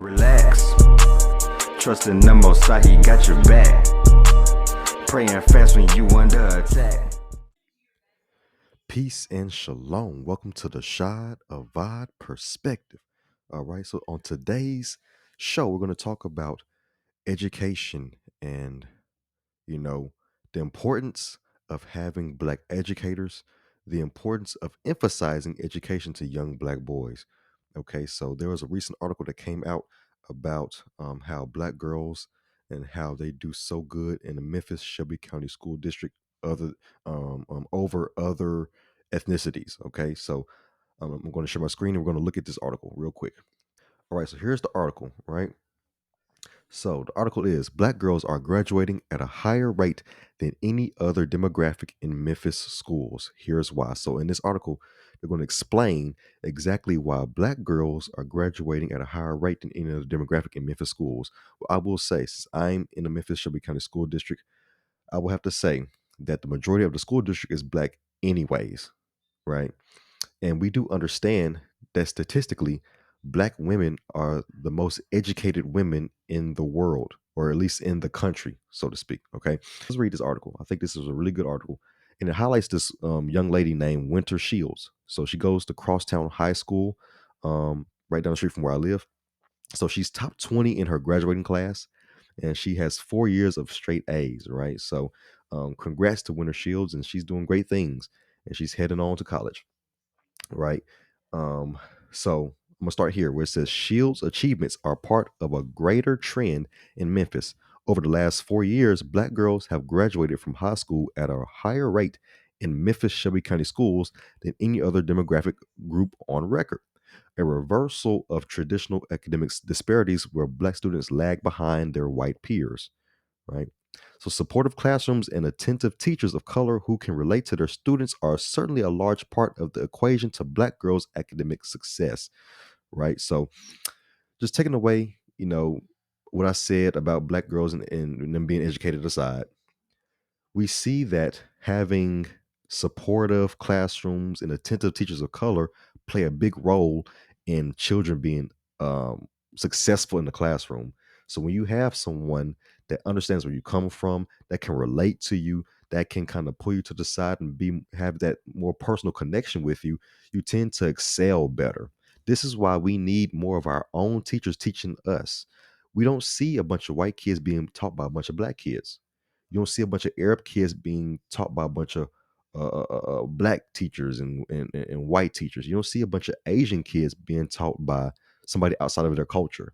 Relax, trust in the Most High, He got your back. Praying fast when you under attack. Peace and shalom. Welcome to the Shad Avad Perspective. All right, so on today's show, we're going to talk about education and, the importance of having black educators, the importance of emphasizing education to young black boys. Okay, so there was a recent article that came out about how black girls and how they do so good in the Memphis Shelby County School District over other ethnicities. Okay, so I'm going to share my screen and we're going to look at this article real quick. All right, so here's the article, right? So the article is Black girls are graduating at a higher rate than any other demographic in Memphis schools. Here's why. So in this article, they're going to explain exactly why black girls are graduating at a higher rate than any other demographic in Memphis schools. Well, I will say, since I'm in the Memphis Shelby County School District, I will have to say that the majority of the school district is black anyways, right? And we do understand that statistically, black women are the most educated women in the world, or at least in the country, so to speak. Okay. Let's read this article. I think this is a really good article. And it highlights this young lady named Winter Shields. So she goes to Crosstown High School, right down the street from where I live. So she's top 20 in her graduating class, and she has 4 years of straight A's, right? So congrats to Winter Shields, and she's doing great things, and she's heading on to college, right? Um, so I'm gonna start here where it says Shields' achievements are part of a greater trend in Memphis. Over the last 4 years, black girls have graduated from high school at a higher rate in Memphis Shelby County schools than any other demographic group on record. A reversal of traditional academic disparities where black students lag behind their white peers, right? So, supportive classrooms and attentive teachers of color who can relate to their students are certainly a large part of the equation to black girls' academic success, right? So, just taking away, what I said about black girls and them being educated aside, we see that having supportive classrooms and attentive teachers of color play a big role in children being um, successful in the classroom. So when you have someone that understands where you come from, that can relate to you, that can kind of pull you to the side and have that more personal connection with you, you tend to excel better. This is why we need more of our own teachers teaching us. We don't see a bunch of white kids being taught by a bunch of black kids. You don't see a bunch of Arab kids being taught by a bunch of black teachers and white teachers. You don't see a bunch of Asian kids being taught by somebody outside of their culture.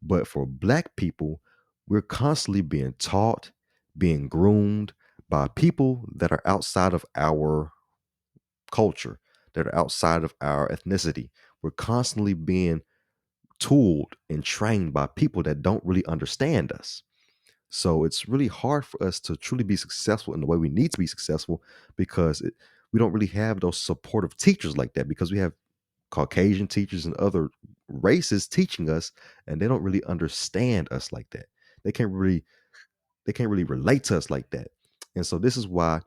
But for black people, we're constantly being taught, being groomed by people that are outside of our culture, that are outside of our ethnicity. We're constantly being tooled and trained by people that don't really understand us. So it's really hard for us to truly be successful in the way we need to be successful because we don't really have those supportive teachers like that because we have Caucasian teachers and other races teaching us and they don't really understand us like that. They can't really they can't really relate to us like that. And so this is why,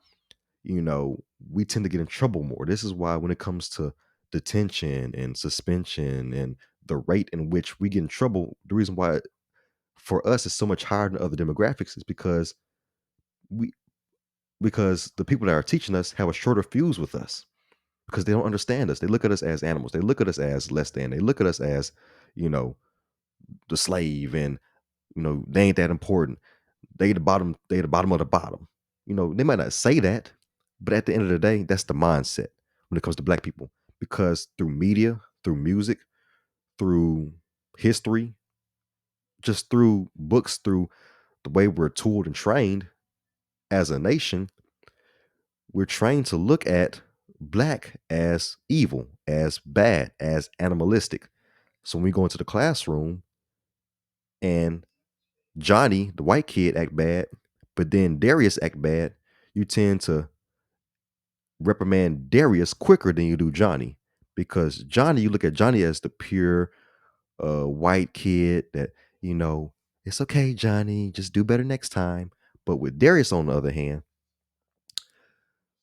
we tend to get in trouble more. This is why when it comes to detention and suspension and the rate in which we get in trouble, the reason why for us it's so much higher than other demographics is we because the people that are teaching us have a shorter fuse with us because they don't understand us. They look at us as animals. They look at us as less than. They look at us as, you know, the slave and they ain't that important. They the bottom of the bottom. They might not say that, but at the end of the day, that's the mindset when it comes to black people. Because through media, through music, through history, just through books, through the way we're tooled and trained as a nation, we're trained to look at black as evil, as bad, as animalistic. So when we go into the classroom and Johnny, the white kid, act bad, but then Darius act bad, you tend to reprimand Darius quicker than you do Johnny. Because Johnny, you look at Johnny as the pure white kid that, it's okay, Johnny, just do better next time. But with Darius, on the other hand,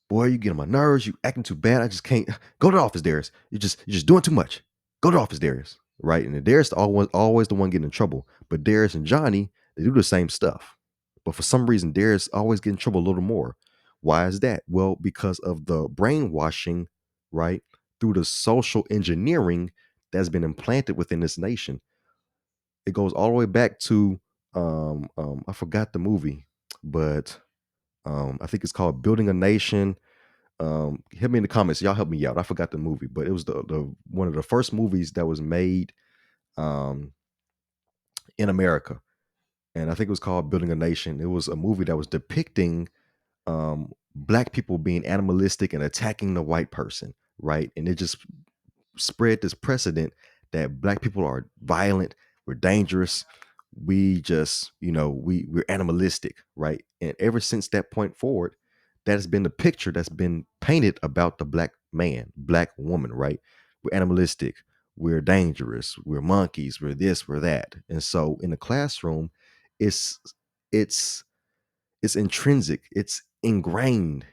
boy, you get on my nerves. You acting too bad. I just can't. Go to the office, Darius. You're just doing too much. Go to the office, Darius. right? And Darius always the one getting in trouble. But Darius and Johnny, they do the same stuff. But for some reason, Darius always get in trouble a little more. Why is that? Well, because of the brainwashing, right? Through the social engineering that's been implanted within this nation. It goes all the way back to I forgot the movie, but I think it's called Building a Nation. Hit me in the comments. Y'all help me out. I forgot the movie, but it was the one of the first movies that was made um in America. And I think it was called Building a Nation. It was a movie that was depicting black people being animalistic and attacking the white person, right? And it just spread this precedent that black people are violent, we're dangerous, we just, we're animalistic, right? And ever since that point forward, that has been the picture that's been painted about the black man, black woman, right? We're animalistic, we're dangerous, we're monkeys, we're this, we're that. And so in the classroom, it's it's it's intrinsic, it's ingrained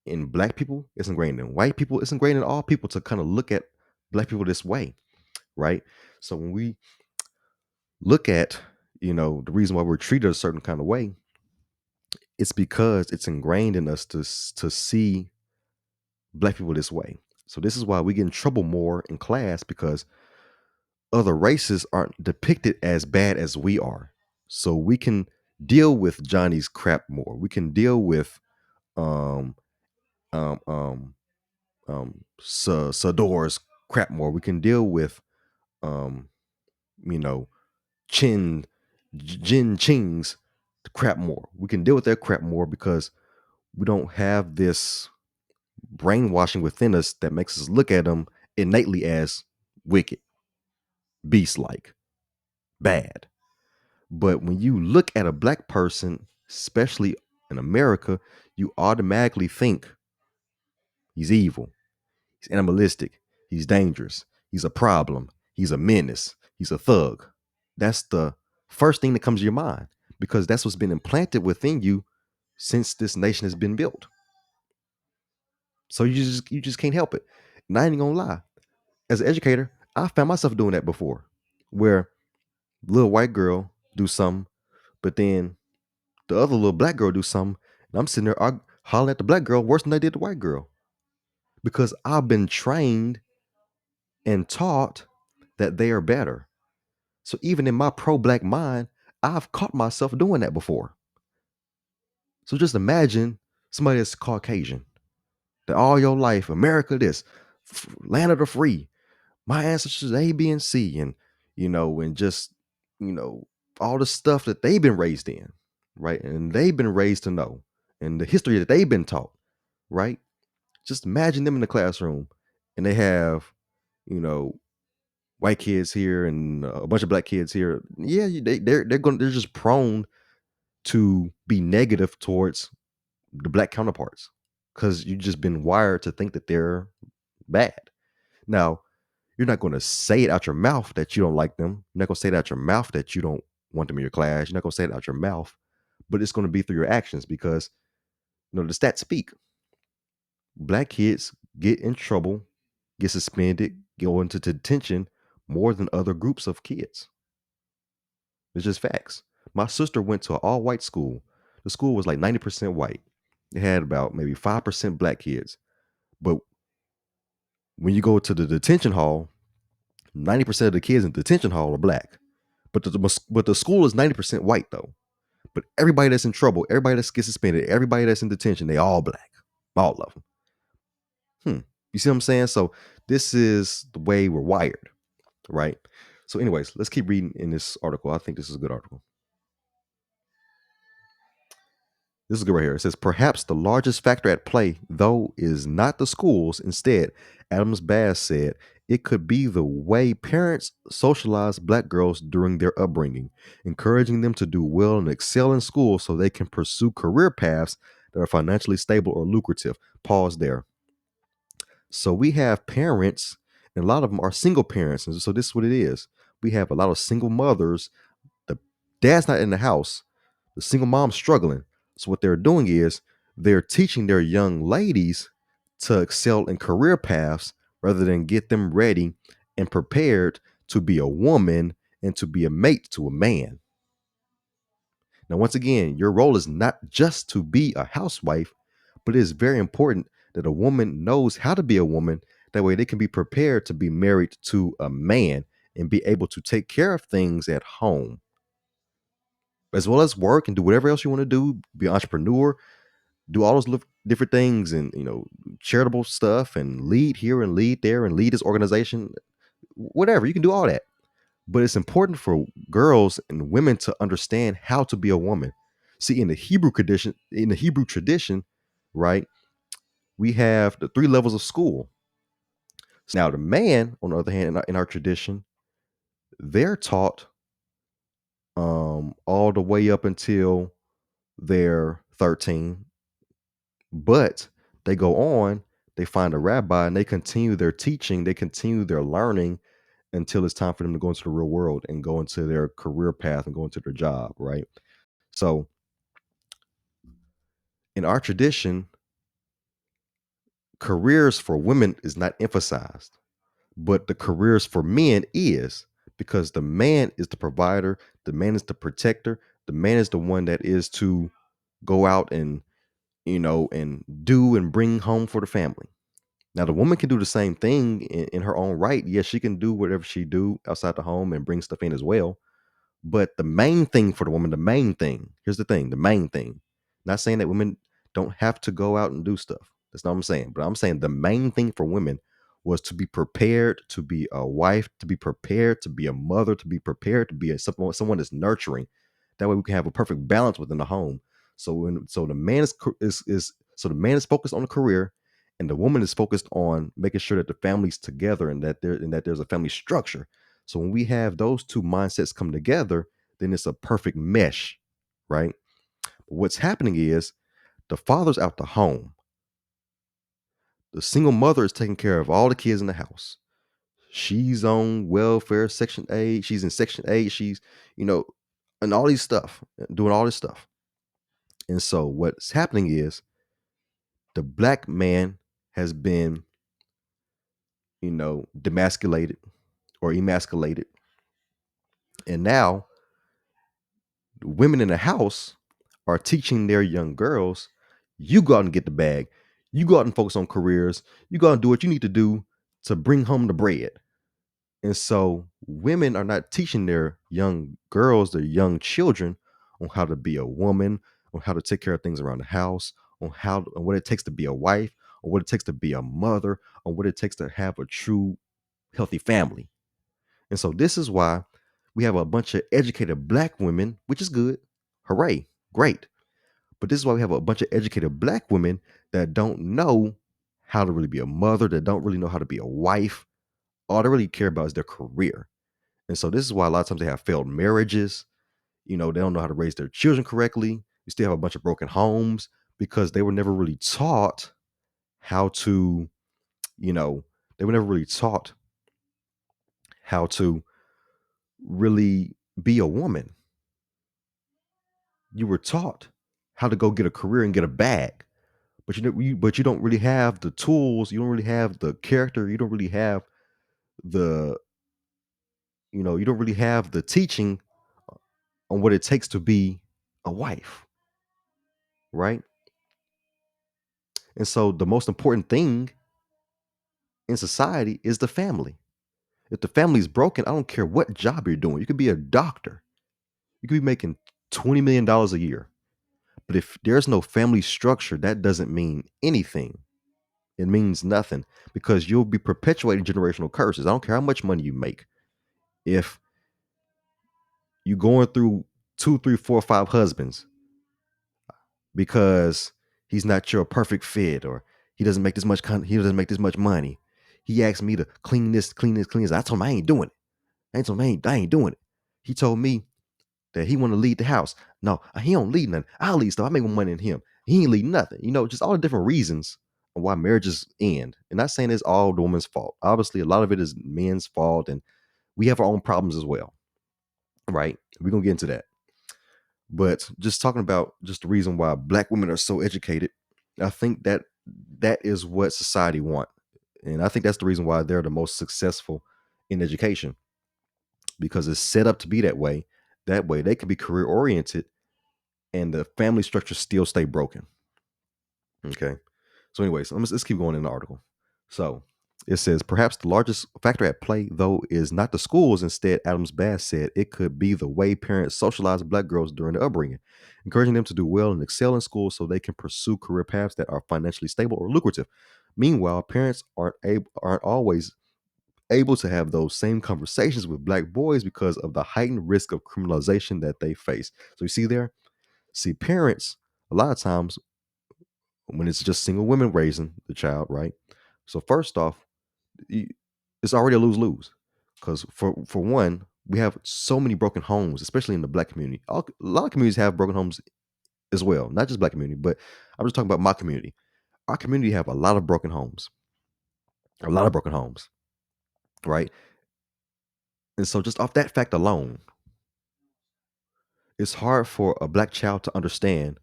in black people, it's ingrained in white people, it's ingrained in all people to kind of look at black people this way, right? So when we look at, the reason why we're treated a certain kind of way, it's because it's ingrained in us to see black people this way. So this is why we get in trouble more in class, because other races aren't depicted as bad as we are. So we can deal with Johnny's crap more. We can deal with um um um Sador's crap more. We can deal with um you know Chin Jin Ching's crap more. We can deal with their crap more because we don't have this brainwashing within us that makes us look at them innately as wicked, beast like, bad. But when you look at a black person, especially in America, you automatically think he's evil, he's animalistic, he's dangerous, he's a problem, he's a menace, he's a thug. That's the first thing that comes to your mind, because that's what's been implanted within you since this nation has been built. So you just can't help it. And I ain't gonna lie. As an educator, I found myself doing that before, where little white girl do something, but then the other little black girl do something, and I'm sitting there hollering at the black girl worse than I did the white girl, because I've been trained and taught that they are better. So even in my pro-black mind, I've caught myself doing that before. So just imagine somebody that's Caucasian, that all your life, America, this land of the free, my ancestors A, B, and C, and just you know all the stuff that they've been raised in, right? And they've been raised to know, and the history that they've been taught, right? Just imagine them in the classroom, and they have, you know, white kids here and a bunch of black kids here. Yeah, they're just prone to be negative towards the black counterparts, because you've just been wired to think that they're bad. Now, you're not going to say it out your mouth that you don't like them. You're not going to say it out your mouth that you don't want them in your class. You're not going to say it out your mouth, but it's going to be through your actions, because the stats speak. Black kids get in trouble, get suspended, go into detention more than other groups of kids. It's just facts. My sister went to an all white school. The school was like 90% white. It had about maybe 5% black kids. But when you go to the detention hall, 90% of the kids in the detention hall are black. But the school is 90% white though. But everybody that's in trouble, everybody that gets suspended, everybody that's in detention, they all black. All of them. You see what I'm saying? So this is the way we're wired, right? So, anyways, let's keep reading in this article. I think this is a good article. This is good right here. It says, perhaps the largest factor at play, though, is not the schools. Instead, Adams Bass said, it could be the way parents socialize black girls during their upbringing, encouraging them to do well and excel in school so they can pursue career paths that are financially stable or lucrative. Pause there. So we have parents, and a lot of them are single parents. And so this is what it is. We have a lot of single mothers. The dad's not in the house. The single mom's struggling. So what they're doing is they're teaching their young ladies to excel in career paths rather than get them ready and prepared to be a woman and to be a mate to a man. Now, once again, your role is not just to be a housewife, but it is very important that a woman knows how to be a woman. That way, they can be prepared to be married to a man and be able to take care of things at home, as well as work and do whatever else you want to do, be an entrepreneur, do all those different things and, charitable stuff and lead here and lead there and lead this organization, whatever. You can do all that. But it's important for girls and women to understand how to be a woman. See, in the Hebrew tradition, right, we have the three levels of school. So now the man, on the other hand, in our tradition, they're taught all the way up until they're 13, but they go on, they find a rabbi and they continue their teaching, they continue their learning until it's time for them to go into the real world and go into their career path and go into their job, right? So in our tradition, careers for women is not emphasized, but the careers for men is, because the man is the provider, the man is the protector, the man is the one that is to go out and, and do and bring home for the family. Now the woman can do the same thing in her own right. Yes, she can do whatever she do outside the home and bring stuff in as well. But the main thing for the woman, the main thing, here's the thing, the main thing, not saying that women don't have to go out and do stuff. That's not what I'm saying. But I'm saying the main thing for women was to be prepared to be a wife, to be prepared to be a mother, to be prepared to be someone that's nurturing. That way we can have a perfect balance within the home. So the man so the man is focused on the career, and the woman is focused on making sure that the family's together and that there's a family structure. So when we have those two mindsets come together, then it's a perfect mesh, right? What's happening is the father's out the home. The single mother is taking care of all the kids in the house. She's on welfare, Section 8. She's in Section 8. She's, and all these stuff, doing all this stuff. And so what's happening is the black man has been, demasculated or emasculated. And now women in the house are teaching their young girls, you go out and get the bag. You go out and focus on careers. You go out and do what you need to do to bring home the bread. And so women are not teaching their young girls, their young children, on how to be a woman, on how to take care of things around the house, on what it takes to be a wife, or what it takes to be a mother, or what it takes to have a true healthy family. And so this is why we have a bunch of educated black women, which is good. Hooray, great. But this is why we have a bunch of educated black women that don't know how to really be a mother, that don't really know how to be a wife. All they really care about is their career. And so this is why a lot of times they have failed marriages. They don't know how to raise their children correctly. You still have a bunch of broken homes because they were never really taught how to, they were never really taught how to really be a woman. You were taught how to go get a career and get a bag, but you don't really have the tools. You don't really have the character. You don't really have the you don't really have the teaching on what it takes to be a wife, right? And so the most important thing in society is the family. If the family is broken, I don't care what job you're doing. You could be a doctor. You could be making $20 million a year. But if there's no family structure, that doesn't mean anything. It means nothing because you'll be perpetuating generational curses. I don't care how much money you make. If you're going through 2, 3, 4, 5 husbands because he's not your perfect fit, or he doesn't make this much money. He asked me to clean this, clean this, clean this. I told him I ain't doing it. I told him I ain't doing it. He told me that he want to lead the house. No, he don't lead nothing. I'll lead stuff. I make more money than him. He ain't lead nothing. Just all the different reasons why marriages end. And not saying it's all the woman's fault. Obviously, a lot of it is men's fault, and we have our own problems as well. Right? We're gonna get into that. But just talking about just the reason why black women are so educated, I think that is what society want. And I think that's the reason why they're the most successful in education. because it's set up to be that way. That way they can be career oriented and the family structure still stay broken. Okay. So, anyways, let's keep going in the article. So, it says perhaps the largest factor at play, though, is not the schools. Instead, Adams Bass said it could be the way parents socialize black girls during their upbringing, encouraging them to do well and excel in school so they can pursue career paths that are financially stable or lucrative. Meanwhile, parents aren't always able to have those same conversations with black boys because of the heightened risk of criminalization that they face. So you see there, see parents a lot of times when it's just single women raising the child, right? So first off, y- it's already a lose lose because for one, we have so many broken homes, especially in the black community. A lot of communities have broken homes as well, not just black community, but I'm just talking about my community. Our community have a lot of broken homes, a lot of broken homes, right? And so just off that fact alone, it's hard for a black child to understand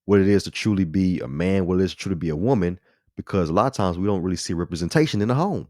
what it is to truly be a man, what it is to truly be a woman, because a lot of times we don't really see representation in the home.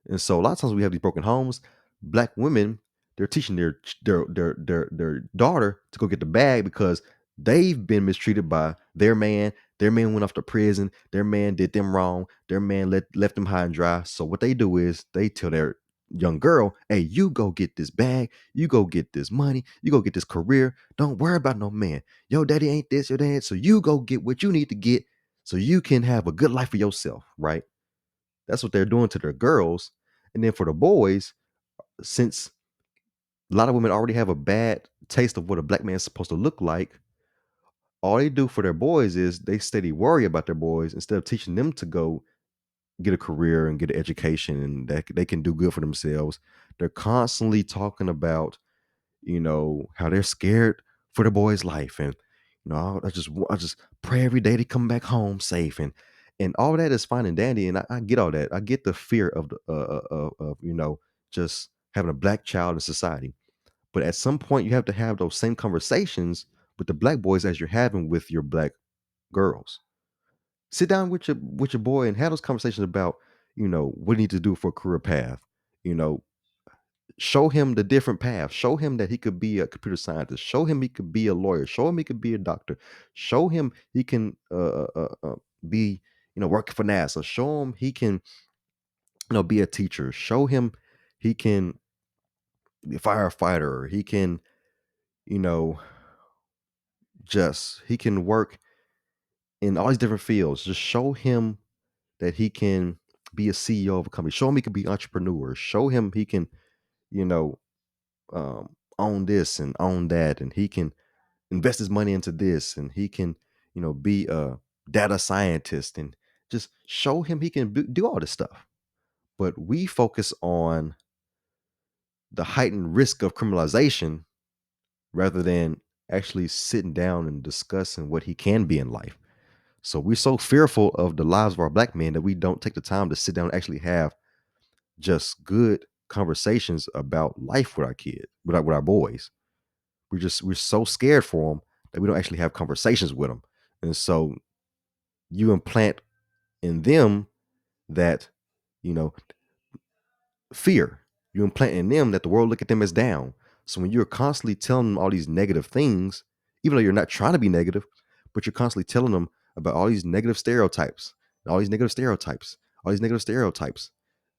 And so a lot of times we have these broken homes. Black women, they're teaching their daughter to go get the bag because they've been mistreated by their man. Their man went off to prison. Their man did them wrong. Their man left them high and dry. So what they do is they tell their young girl, "Hey, you go get this bag. You go get this money. You go get this career. Don't worry about no man. Your daddy ain't this, your dad. So you go get what you need to get so you can have a good life for yourself, right?" That's what they're doing to their girls. And then for the boys, since a lot of women already have a bad taste of what a black man is supposed to look like, all they do for their boys is they steady worry about their boys instead of teaching them to go get a career and get an education and that they can do good for themselves. They're constantly talking about, how they're scared for their boy's life. And, I just pray every day to come back home safe. And all that is fine and dandy. And I get all that. I get the fear of just having a black child in society. But at some point, you have to have those same conversations with the black boys as you're having with your black girls. Sit down with your boy and have those conversations about, what he need to do for a career path. You know, show him the different paths. Show him that he could be a computer scientist. Show him he could be a lawyer. Show him he could be a doctor. Show him he can be, working for NASA. Show him he can, be a teacher. Show him he can be a firefighter. He can, you know, he can work in all these different fields. Just show him that he can be a CEO of a company. Show him he can be an entrepreneur. Show him he can, you know, own this and own that, and he can invest his money into this, and he can, be a data scientist, and just show him he can do all this stuff. But we focus on the heightened risk of criminalization rather than actually sitting down and discussing what he can be in life. So we're so fearful of the lives of our black men that we don't take the time to sit down and actually have just good conversations about life with our kids, with our boys. We're so scared for them that we don't actually have conversations with them. And so you implant in them that, you know, fear. You implant in them that the world look at them as down. So when you're constantly telling them all these negative things, even though you're not trying to be negative, but you're constantly telling them about all these negative stereotypes, all these negative stereotypes, all these negative stereotypes,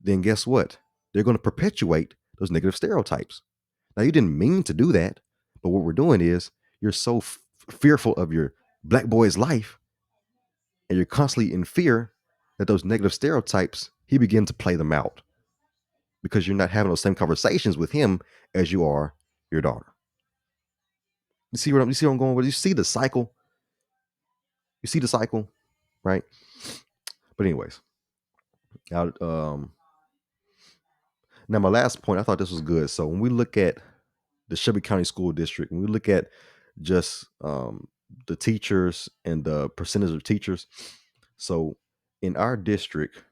then guess what? They're going to perpetuate those negative stereotypes. Now, you didn't mean to do that, but what we're doing is you're so fearful of your black boy's life, and you're constantly in fear that those negative stereotypes, he begin to play them out because you're not having those same conversations with him as you are your daughter. You see where I'm going with? You see the cycle. You see the cycle, right? But anyways, now, now my last point, I thought this was good. So when we look at the Shelby County School District, when we look at just the teachers and the percentage of teachers, so in our district,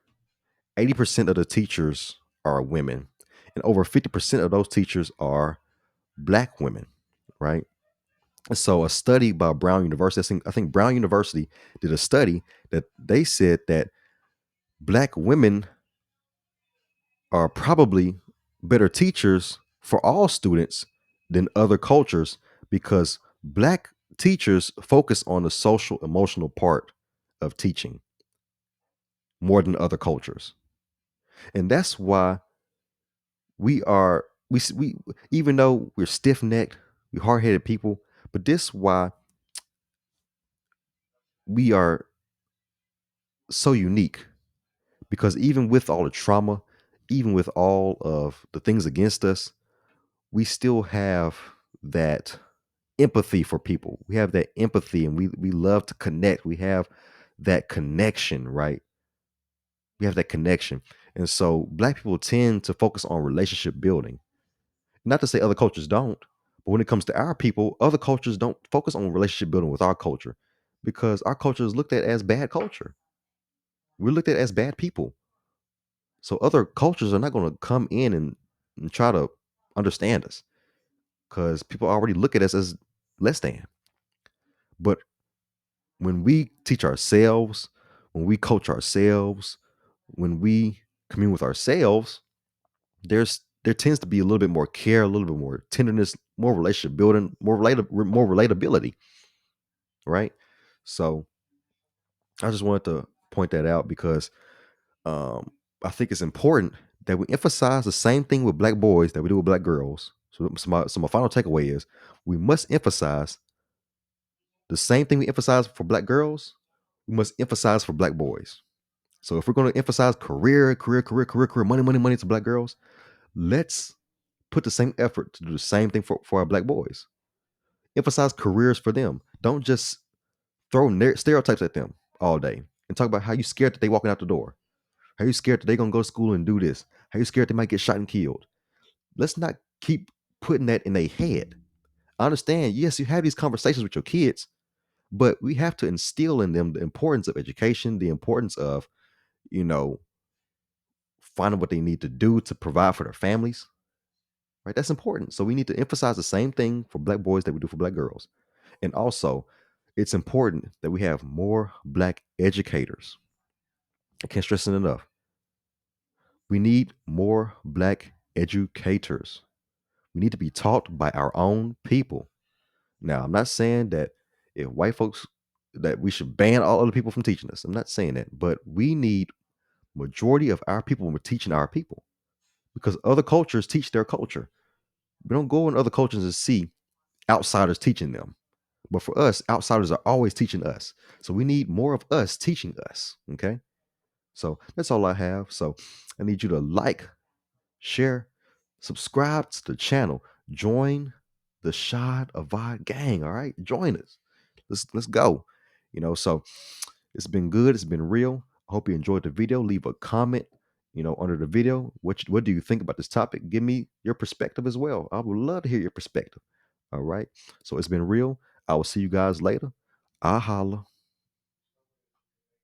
80% of the teachers are women, and over 50% of those teachers are black women, right? So a study by Brown University, I think Brown University did a study that they said that black women are probably better teachers for all students than other cultures because Black teachers focus on the social emotional part of teaching more than other cultures. And that's why we are we even though we're stiff-necked, we hard-headed people, but this why we are so unique because even with all the trauma, even with all of the things against us, we still have that empathy for people. We have that empathy and we love to connect. We have that connection, right? We have that connection. And so Black people tend to focus on relationship building. Not to say other cultures don't, but when it comes to our people, other cultures don't focus on relationship building with our culture because our culture is looked at as bad culture. We're looked at as bad people. So other cultures are not going to come in and try to understand us because people already look at us as less than. But when we teach ourselves, when we coach ourselves, when we commune with ourselves, there tends to be a little bit more care, a little bit more tenderness, more relationship building, more relatability, right? So I just wanted to point that out because I think it's important that we emphasize the same thing with Black boys that we do with Black girls. So my final takeaway is we must emphasize the same thing we emphasize for Black girls, we must emphasize for Black boys. So if we're going to emphasize career, money to Black girls, let's put the same effort to do the same thing for our Black boys. Emphasize careers for them. Don't just throw stereotypes at them all day and talk about how you scared that they walking out the door. How you scared that they gonna go to school and do this? How you scared they might get shot and killed? Let's not keep putting that in their head. I understand, yes, you have these conversations with your kids, but we have to instill in them the importance of education, the importance of, you know, finding what they need to do to provide for their families. Right? That's important. So we need to emphasize the same thing for Black boys that we do for Black girls. And also, it's important that we have more Black educators. I can't stress it enough. We need more Black educators. We need to be taught by our own people. Now, I'm not saying that if white folks that we should ban all other people from teaching us. I'm not saying that, but we need majority of our people when we're teaching our people because other cultures teach their culture. We don't go in other cultures and see outsiders teaching them. But for us, outsiders are always teaching us. So we need more of us teaching us. Okay. So that's all I have. So I need you to like, share, subscribe to the channel, join the Shad Avad gang. All right. Join us. Let's go. So it's been good. It's been real. I hope you enjoyed the video. Leave a comment, under the video. What do you think about this topic? Give me your perspective as well. I would love to hear your perspective. All right. So it's been real. I will see you guys later. I holla.